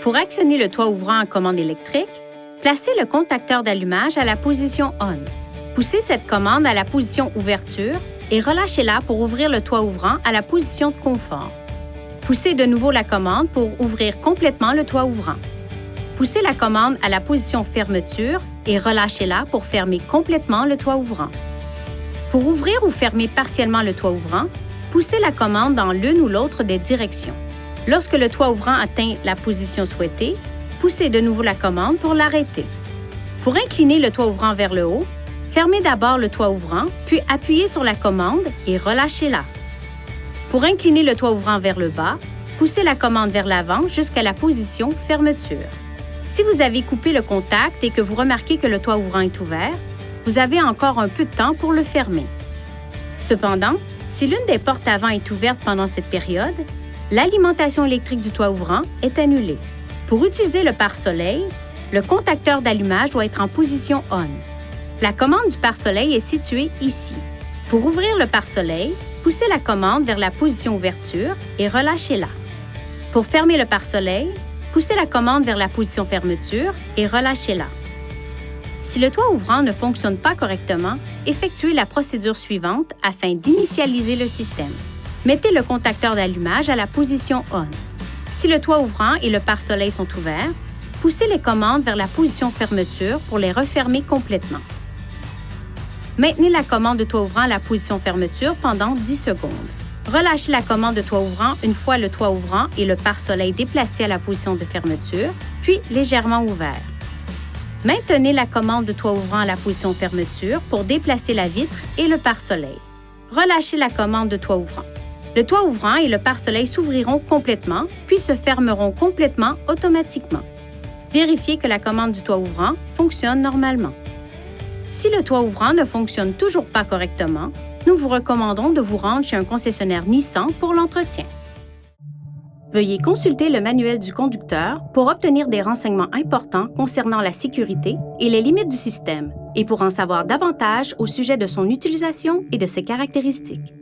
Pour actionner le toit ouvrant en commande électrique, placez le contacteur d'allumage à la position ON. Poussez cette commande à la position ouverture et relâchez-la pour ouvrir le toit ouvrant à la position de confort. Poussez de nouveau la commande pour ouvrir complètement le toit ouvrant. Poussez la commande à la position fermeture et relâchez-la pour fermer complètement le toit ouvrant. Pour ouvrir ou fermer partiellement le toit ouvrant, poussez la commande dans l'une ou l'autre des directions. Lorsque le toit ouvrant atteint la position souhaitée, poussez de nouveau la commande pour l'arrêter. Pour incliner le toit ouvrant vers le haut, fermez d'abord le toit ouvrant, puis appuyez sur la commande et relâchez-la. Pour incliner le toit ouvrant vers le bas, poussez la commande vers l'avant jusqu'à la position fermeture. Si vous avez coupé le contact et que vous remarquez que le toit ouvrant est ouvert, vous avez encore un peu de temps pour le fermer. Cependant, si l'une des portes avant est ouverte pendant cette période, l'alimentation électrique du toit ouvrant est annulée. Pour utiliser le pare-soleil, le contacteur d'allumage doit être en position ON. La commande du pare-soleil est située ici. Pour ouvrir le pare-soleil, poussez la commande vers la position ouverture et relâchez-la. Pour fermer le pare-soleil, poussez la commande vers la position fermeture et relâchez-la. Si le toit ouvrant ne fonctionne pas correctement, effectuez la procédure suivante afin d'initialiser le système. Mettez le contacteur d'allumage à la position ON. Si le toit ouvrant et le pare-soleil sont ouverts, poussez les commandes vers la position fermeture pour les refermer complètement. Maintenez la commande de toit ouvrant à la position fermeture pendant 10 secondes. Relâchez la commande de toit ouvrant une fois le toit ouvrant et le pare-soleil déplacés à la position de fermeture, puis légèrement ouvert. Maintenez la commande de toit ouvrant à la position fermeture pour déplacer la vitre et le pare-soleil. Relâchez la commande de toit ouvrant. Le toit ouvrant et le pare-soleil s'ouvriront complètement, puis se fermeront complètement automatiquement. Vérifiez que la commande du toit ouvrant fonctionne normalement. Si le toit ouvrant ne fonctionne toujours pas correctement, nous vous recommandons de vous rendre chez un concessionnaire Nissan pour l'entretien. Veuillez consulter le manuel du conducteur pour obtenir des renseignements importants concernant la sécurité et les limites du système et pour en savoir davantage au sujet de son utilisation et de ses caractéristiques.